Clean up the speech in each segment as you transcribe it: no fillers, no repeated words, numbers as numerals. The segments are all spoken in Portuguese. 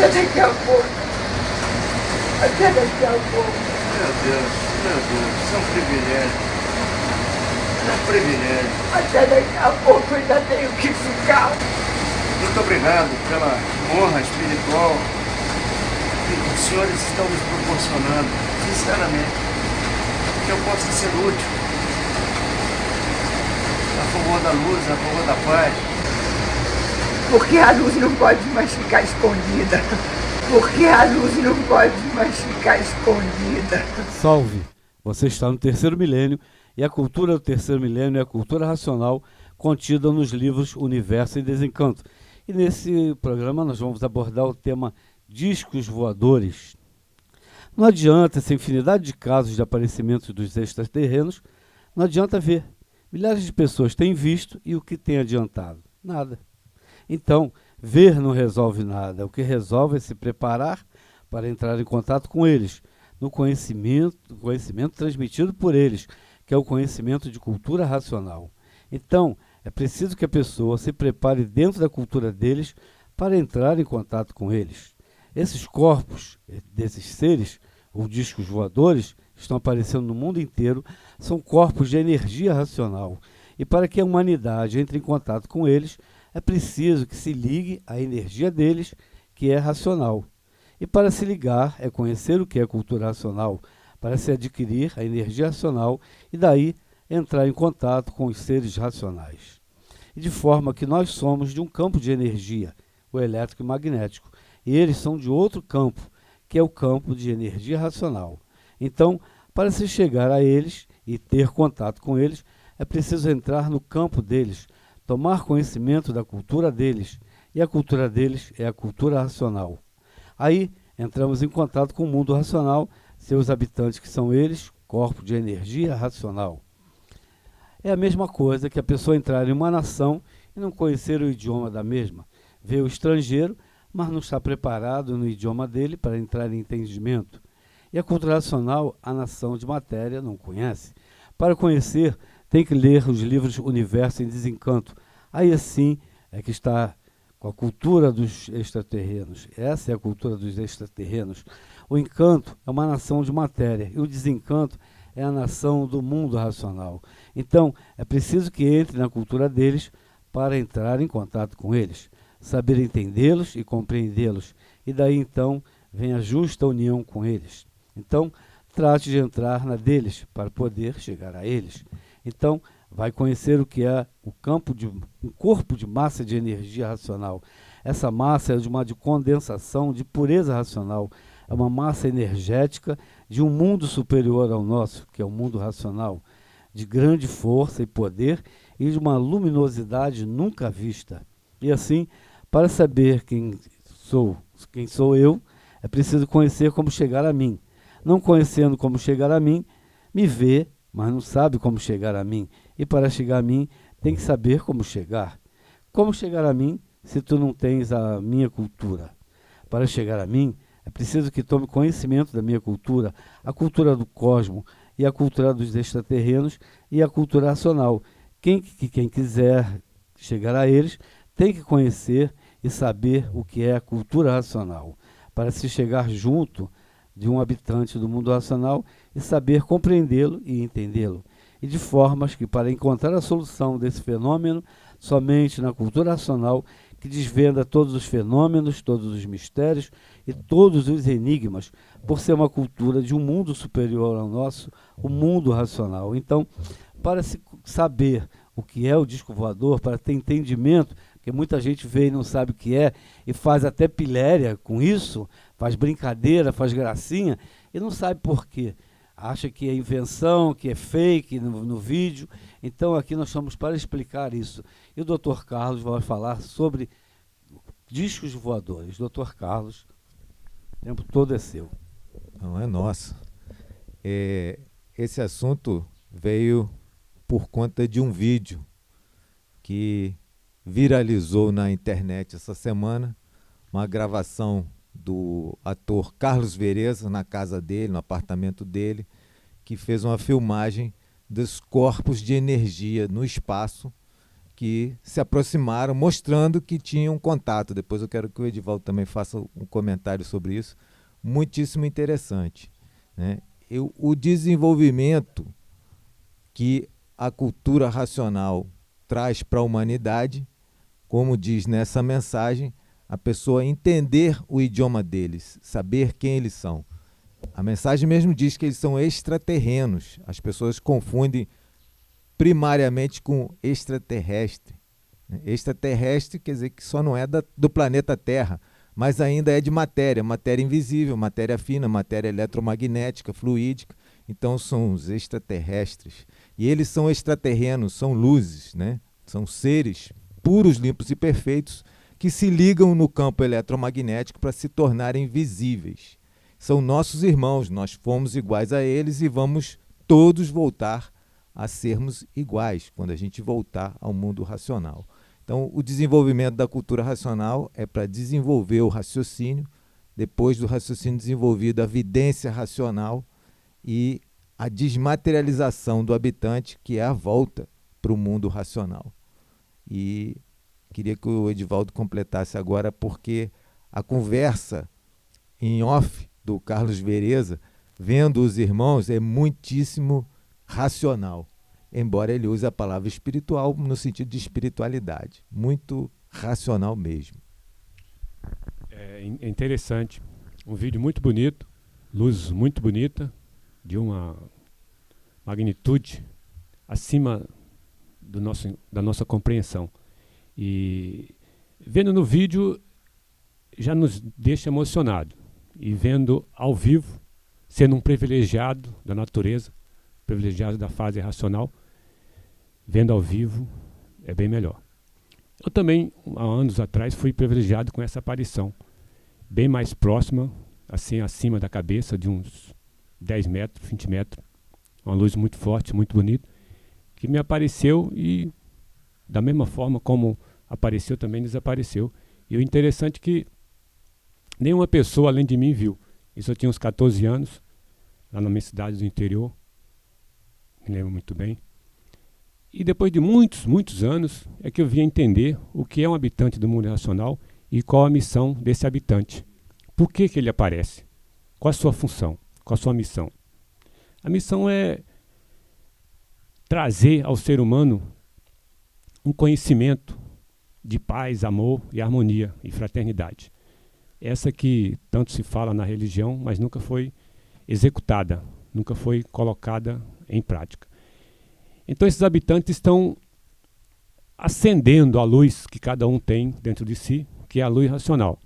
Até daqui a pouco. Até daqui a pouco. Meu Deus, isso é um privilégio. É um privilégio. Até daqui a pouco eu ainda tenho que ficar. Muito obrigado pela honra espiritual que os senhores estão nos proporcionando, sinceramente, que eu possa ser útil a favor da luz, a favor da paz. Porque a luz não pode mais ficar escondida. Porque a luz não pode mais ficar escondida. Salve! Você está no terceiro milênio e a cultura do terceiro milênio é a cultura racional contida nos livros Universo e Desencanto. E nesse programa nós vamos abordar o tema discos voadores. Não adianta essa infinidade de casos de aparecimento dos extraterrenos, não adianta ver. Milhares de pessoas têm visto e o que tem adiantado? Nada. Então, ver não resolve nada. O que resolve é se preparar para entrar em contato com eles, no conhecimento transmitido por eles, que é o conhecimento de cultura racional. Então, é preciso que a pessoa se prepare dentro da cultura deles para entrar em contato com eles. Esses corpos desses seres, ou discos voadores, estão aparecendo no mundo inteiro, são corpos de energia racional. E para que a humanidade entre em contato com eles, é preciso que se ligue à energia deles, que é racional. E para se ligar, é conhecer o que é cultura racional, para se adquirir a energia racional e daí entrar em contato com os seres racionais. E de forma que nós somos de um campo de energia, o elétrico e magnético, e eles são de outro campo, que é o campo de energia racional. Então, para se chegar a eles e ter contato com eles, é preciso entrar no campo deles, tomar conhecimento da cultura deles, e a cultura deles é a cultura racional. Aí entramos em contato com o mundo racional, seus habitantes que são eles, corpo de energia racional. É a mesma coisa que a pessoa entrar em uma nação e não conhecer o idioma da mesma, ver o estrangeiro, mas não está preparado no idioma dele para entrar em entendimento. E a cultura racional, a nação de matéria não conhece. Para conhecer, tem que ler os livros Universo em Desencanto. Aí assim é que está com a cultura dos extraterrenos. Essa é a cultura dos extraterrenos. O encanto é uma nação de matéria e o desencanto é a nação do mundo racional. Então, é preciso que entre na cultura deles para entrar em contato com eles, saber entendê-los e compreendê-los. E daí então vem a justa união com eles. Então, trate de entrar na deles para poder chegar a eles. Então, vai conhecer o que é o campo de um corpo de massa de energia racional. Essa massa é de condensação de pureza racional. É uma massa energética de um mundo superior ao nosso, que é o mundo racional, de grande força e poder e de uma luminosidade nunca vista. E assim, para saber quem sou eu, é preciso conhecer como chegar a mim. Não conhecendo como chegar a mim, me vê, mas não sabe como chegar a mim. E para chegar a mim, tem que saber como chegar. Como chegar a mim se tu não tens a minha cultura? Para chegar a mim, é preciso que tome conhecimento da minha cultura, a cultura do cosmos e a cultura dos extraterrenos e a cultura racional. Quem quiser chegar a eles tem que conhecer e saber o que é a cultura racional, para se chegar junto de um habitante do mundo racional e saber compreendê-lo e entendê-lo. E de formas que, para encontrar a solução desse fenômeno, somente na cultura racional, que desvenda todos os fenômenos, todos os mistérios e todos os enigmas, por ser uma cultura de um mundo superior ao nosso, o mundo racional. Então, para se saber o que é o disco voador, para ter entendimento, porque muita gente vê e não sabe o que é, e faz até piléria com isso, faz brincadeira, faz gracinha, e não sabe por quê. Acha que é invenção, que é fake no vídeo. Então aqui nós estamos para explicar isso. E o Dr. Carlos vai falar sobre discos voadores. Dr. Carlos, o tempo todo é seu. Não é nosso. Esse assunto veio por conta de um vídeo que viralizou na internet essa semana, uma gravação do ator Carlos Vereza na casa dele, no apartamento dele, que fez uma filmagem dos corpos de energia no espaço que se aproximaram, mostrando que tinham contato. Depois eu quero que o Edivaldo também faça um comentário sobre isso, muitíssimo interessante, né? O desenvolvimento que a cultura racional traz para a humanidade, como diz nessa mensagem, a pessoa entender o idioma deles, saber quem eles são. A mensagem mesmo diz que eles são extraterrenos. As pessoas confundem primariamente com extraterrestre. Extraterrestre quer dizer que só não é do planeta Terra, mas ainda é de matéria invisível, matéria fina, matéria eletromagnética, fluídica. Então são os extraterrestres. E eles são extraterrenos, são luzes, né? São seres puros, limpos e perfeitos que se ligam no campo eletromagnético para se tornarem visíveis. São nossos irmãos, nós fomos iguais a eles e vamos todos voltar a sermos iguais quando a gente voltar ao mundo racional. Então, o desenvolvimento da cultura racional é para desenvolver o raciocínio, depois do raciocínio desenvolvido, a vidência racional e a desmaterialização do habitante, que é a volta para o mundo racional. E queria que o Edivaldo completasse agora, porque a conversa em off do Carlos Vereza, vendo os irmãos, é muitíssimo racional, embora ele use a palavra espiritual no sentido de espiritualidade, muito racional mesmo. É interessante, um vídeo muito bonito, luz muito bonita, de uma magnitude acima da nossa compreensão. E vendo no vídeo já nos deixa emocionado, e vendo ao vivo, sendo um privilegiado da natureza, privilegiado da fase racional, vendo ao vivo é bem melhor. Eu também, há anos atrás, fui privilegiado com essa aparição, bem mais próxima, assim acima da cabeça, de uns 10 metros, 20 metros, uma luz muito forte, muito bonita, que me apareceu e, da mesma forma como apareceu, também desapareceu. E o interessante é que nenhuma pessoa além de mim viu. Isso eu tinha uns 14 anos, lá na minha cidade do interior, me lembro muito bem. E depois de muitos, muitos anos, é que eu vim entender o que é um habitante do mundo racional e qual a missão desse habitante. Por que ele aparece? Qual a sua função? Qual a sua missão? A missão é trazer ao ser humano um conhecimento de paz, amor e harmonia e fraternidade. Essa que tanto se fala na religião, mas nunca foi executada, nunca foi colocada em prática. Então esses habitantes estão acendendo a luz que cada um tem dentro de si, que é a luz racional,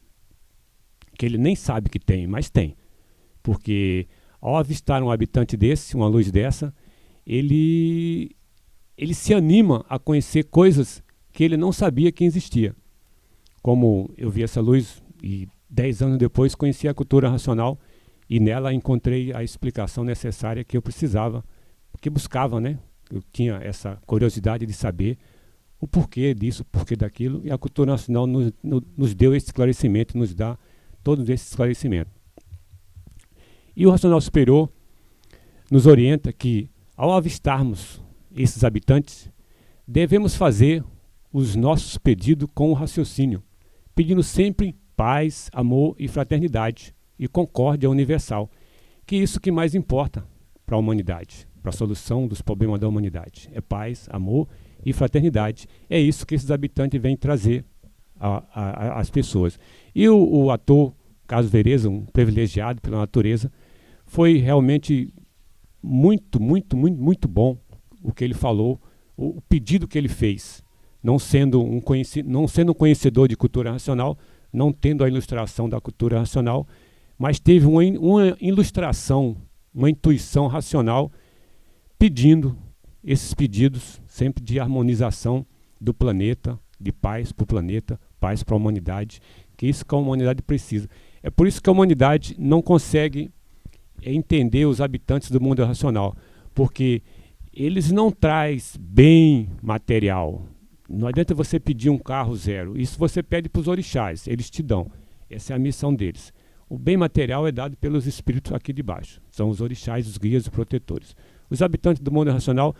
que ele nem sabe que tem, mas tem. Porque ao avistar um habitante desse, uma luz dessa, ele se anima a conhecer coisas que ele não sabia que existia. Como eu vi essa luz e 10 anos depois conheci a cultura racional e nela encontrei a explicação necessária que eu precisava, que buscava, né? Eu tinha essa curiosidade de saber o porquê disso, o porquê daquilo, e a cultura racional nos deu esse esclarecimento, nos dá todo esse esclarecimento. E o racional superior nos orienta que, ao avistarmos esses habitantes, devemos fazer os nossos pedidos com o raciocínio, pedindo sempre paz, amor e fraternidade e concórdia universal, que é isso que mais importa para a humanidade, para a solução dos problemas da humanidade. É paz, amor e fraternidade. É isso que esses habitantes vêm trazer às pessoas. E o ator Carlos Vereza, um privilegiado pela natureza, foi realmente muito, muito, muito, muito bom o que ele falou, o pedido que ele fez, não sendo um conhecedor de cultura racional, não tendo a ilustração da cultura racional, mas teve uma ilustração, uma intuição racional, pedindo esses pedidos sempre de harmonização do planeta, de paz para o planeta, paz para a humanidade, que é isso que a humanidade precisa. É por isso que a humanidade não consegue entender os habitantes do mundo racional, porque eles não trazem bem material. Não adianta você pedir um carro zero. Isso você pede para os orixás, eles te dão. Essa é a missão deles. O bem material é dado pelos espíritos aqui de baixo. São os orixás, os guias, os protetores. Os habitantes do mundo racional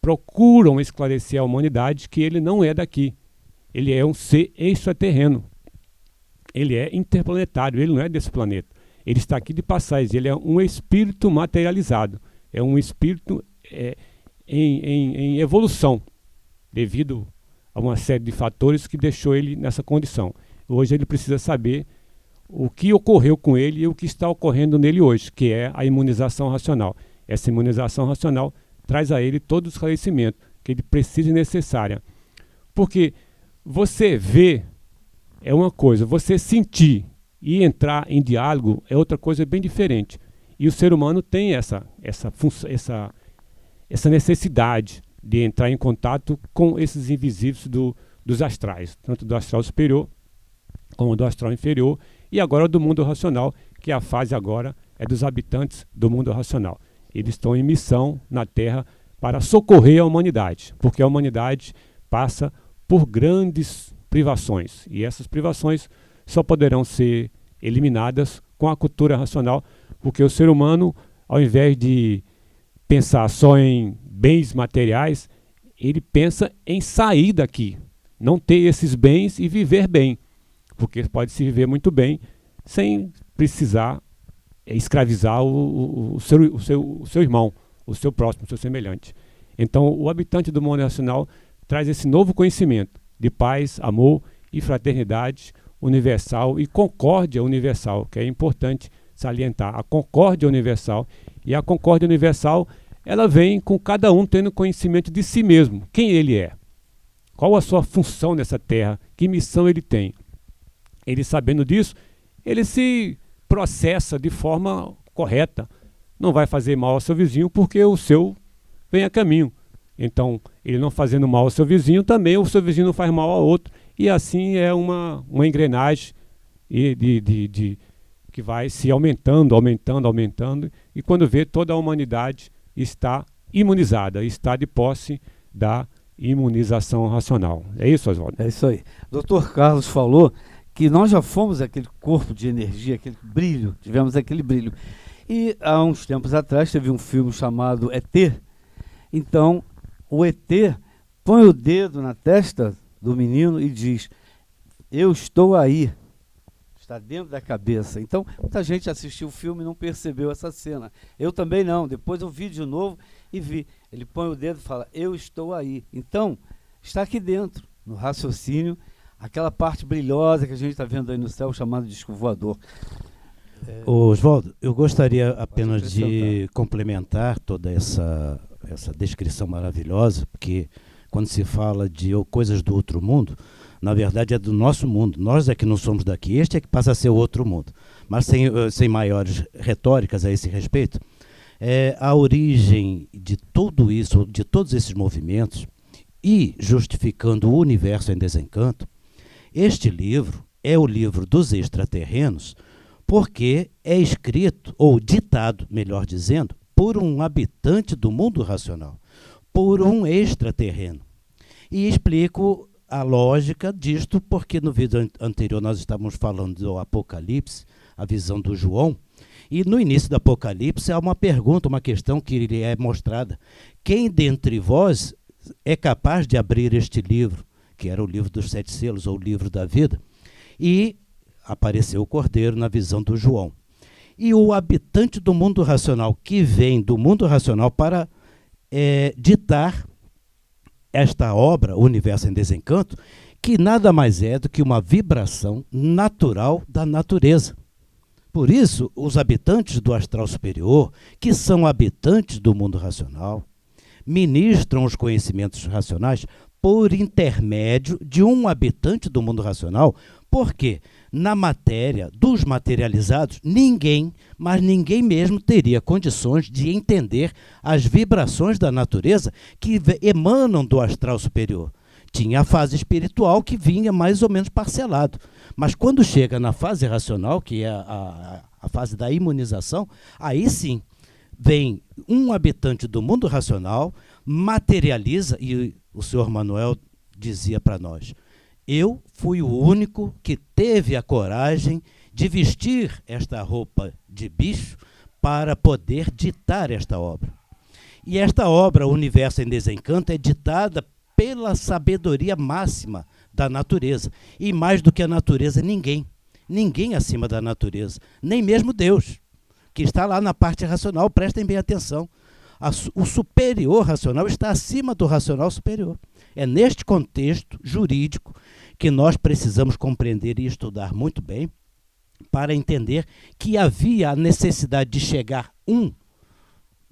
procuram esclarecer à humanidade que ele não é daqui. Ele é um ser extraterreno. Ele é interplanetário, ele não é desse planeta. Ele está aqui de passagem, ele é um espírito materializado. É um espírito em evolução, devido a uma série de fatores que deixou ele nessa condição. Hoje ele precisa saber o que ocorreu com ele e o que está ocorrendo nele hoje, que é a imunização racional. Essa imunização racional traz a ele todo o esclarecimento que ele precisa e necessária. Porque você ver é uma coisa, você sentir e entrar em diálogo é outra coisa bem diferente. E o ser humano tem essa necessidade de entrar em contato com esses invisíveis dos astrais, tanto do astral superior como do astral inferior, e agora do mundo racional, que a fase agora é dos habitantes do mundo racional. Eles estão em missão na Terra para socorrer a humanidade, porque a humanidade passa por grandes privações, e essas privações só poderão ser eliminadas com a cultura racional, porque o ser humano, ao invés de pensar só em bens materiais, ele pensa em sair daqui, não ter esses bens e viver bem, porque pode se viver muito bem sem precisar escravizar o seu irmão, o seu próximo, o seu semelhante. Então, o habitante do mundo racional traz esse novo conhecimento de paz, amor e fraternidade universal e concórdia universal, que é importante salientar. A concórdia universal. E a concórdia universal, ela vem com cada um tendo conhecimento de si mesmo, quem ele é, qual a sua função nessa terra, que missão ele tem. Ele sabendo disso, ele se processa de forma correta. Não vai fazer mal ao seu vizinho porque o seu vem a caminho. Então, ele não fazendo mal ao seu vizinho, também o seu vizinho não faz mal ao outro. E assim é uma engrenagem que vai se aumentando. E quando vê, toda a humanidade está imunizada, está de posse da imunização racional. É isso, Oswaldo? É isso aí. O Dr. Carlos falou que nós já fomos aquele corpo de energia, aquele brilho, tivemos aquele brilho. E há uns tempos atrás teve um filme chamado ET. Então, o ET põe o dedo na testa do menino e diz: eu estou aí. Está dentro da cabeça. Então, muita gente assistiu o filme e não percebeu essa cena. Eu também não. Depois eu vi de novo e vi. Ele põe o dedo e fala: eu estou aí. Então, está aqui dentro, no raciocínio, aquela parte brilhosa que a gente está vendo aí no céu, chamado disco voador. Oswaldo, eu gostaria apenas de complementar toda essa descrição maravilhosa, porque quando se fala de coisas do outro mundo, na verdade é do nosso mundo. Nós é que não somos daqui, este é que passa a ser o outro mundo. Mas sem maiores retóricas a esse respeito, a origem de tudo isso, de todos esses movimentos, e justificando o universo em desencanto, este livro é o livro dos extraterrenos, porque é escrito, ou ditado, melhor dizendo, por um habitante do mundo racional, por um extraterreno. E explico a lógica disto, porque no vídeo anterior nós estávamos falando do Apocalipse, a visão do João, e no início do Apocalipse há uma pergunta, uma questão que lhe é mostrada: quem dentre vós é capaz de abrir este livro, que era o livro dos 7 selos, ou o livro da vida? E apareceu o Cordeiro na visão do João. E o habitante do mundo racional, que vem do mundo racional para ditar esta obra, O Universo em Desencanto, que nada mais é do que uma vibração natural da natureza. Por isso, os habitantes do astral superior, que são habitantes do mundo racional, ministram os conhecimentos racionais por intermédio de um habitante do mundo racional, porque na matéria dos materializados, ninguém, mas ninguém mesmo teria condições de entender as vibrações da natureza que emanam do astral superior. Tinha a fase espiritual que vinha mais ou menos parcelado. Mas quando chega na fase racional, que é a fase da imunização, aí sim vem um habitante do mundo racional, materializa, e o senhor Manuel dizia para nós: eu fui o único que teve a coragem de vestir esta roupa de bicho para poder ditar esta obra. E esta obra, O Universo em Desencanto, é ditada pela sabedoria máxima da natureza. E mais do que a natureza, ninguém. Ninguém acima da natureza. Nem mesmo Deus, que está lá na parte racional. Prestem bem atenção. O superior racional está acima do racional superior. É neste contexto jurídico que nós precisamos compreender e estudar muito bem para entender que havia a necessidade de chegar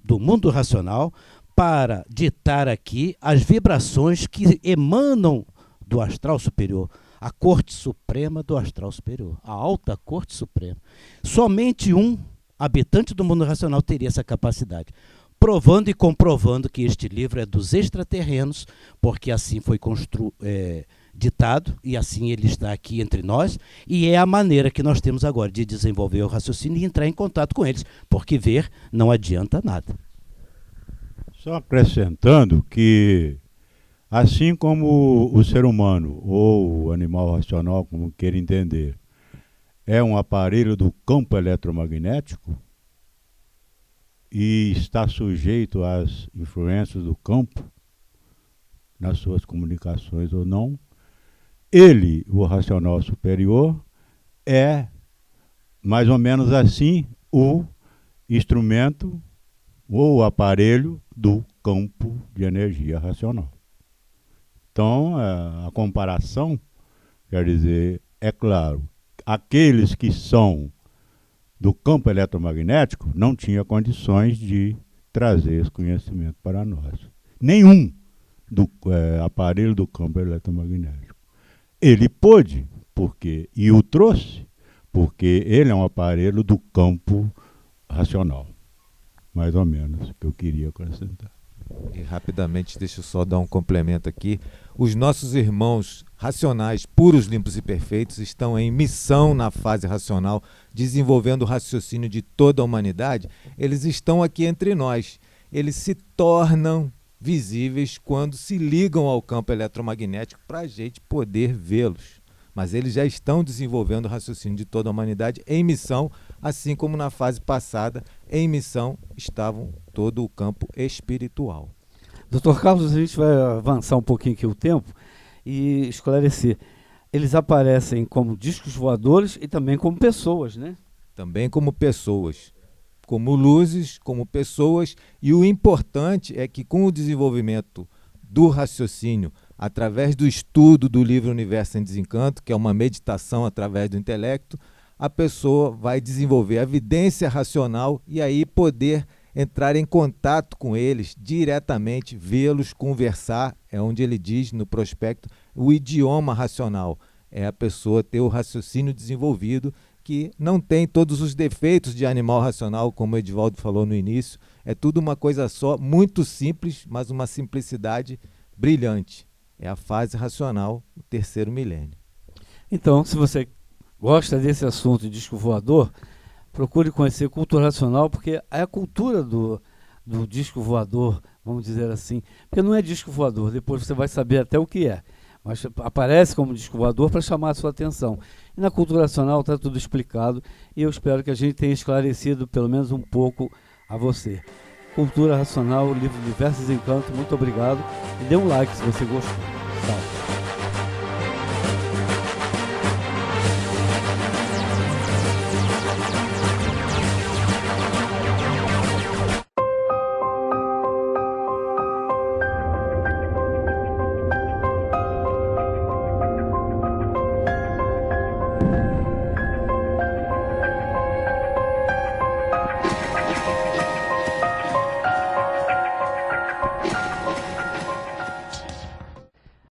do mundo racional para ditar aqui as vibrações que emanam do astral superior, a Corte Suprema do astral superior, a Alta Corte Suprema. Somente um habitante do mundo racional teria essa capacidade, provando e comprovando que este livro é dos extraterrenos, porque assim foi ditado, e assim ele está aqui entre nós, e é a maneira que nós temos agora de desenvolver o raciocínio e entrar em contato com eles, porque ver não adianta nada. Só acrescentando que, assim como o ser humano, ou o animal racional, como queira entender, é um aparelho do campo eletromagnético e está sujeito às influências do campo, nas suas comunicações ou não, ele, o racional superior, é mais ou menos assim o instrumento ou o aparelho do campo de energia racional. Então, a comparação, quer dizer, é claro, aqueles que são do campo eletromagnético não tinham condições de trazer esse conhecimento para nós. Nenhum do aparelho do campo eletromagnético. Ele pôde, e o trouxe, porque ele é um aparelho do campo racional. Mais ou menos o que eu queria acrescentar. E rapidamente, deixa eu só dar um complemento aqui. Os nossos irmãos racionais, puros, limpos e perfeitos, estão em missão na fase racional, desenvolvendo o raciocínio de toda a humanidade. Eles estão aqui entre nós. Eles se tornam visíveis quando se ligam ao campo eletromagnético para a gente poder vê-los. Mas eles já estão desenvolvendo o raciocínio de toda a humanidade em missão, assim como na fase passada, em missão, estavam todo o campo espiritual. Doutor Carlos, a gente vai avançar um pouquinho aqui o tempo e esclarecer. Eles aparecem como discos voadores e também como pessoas, né? Também como pessoas, como luzes, como pessoas, e o importante é que com o desenvolvimento do raciocínio, através do estudo do livro Universo em Desencanto, que é uma meditação através do intelecto, a pessoa vai desenvolver a evidência racional e aí poder entrar em contato com eles diretamente, vê-los, conversar, é onde ele diz no prospecto, o idioma racional. É a pessoa ter o raciocínio desenvolvido, que não tem todos os defeitos de animal racional, como o Edivaldo falou no início. É tudo uma coisa só, muito simples, mas uma simplicidade brilhante. É a fase racional, o terceiro milênio. Então, se você gosta desse assunto de disco voador, procure conhecer cultura racional, porque é a cultura do disco voador, vamos dizer assim. Porque não é disco voador, depois você vai saber até o que é. Mas aparece como disco voador para chamar a sua atenção. E na cultura racional está tudo explicado, e eu espero que a gente tenha esclarecido pelo menos um pouco a você. Cultura Racional, livro Universo em Desencanto, muito obrigado. E dê um like se você gostou. Tchau.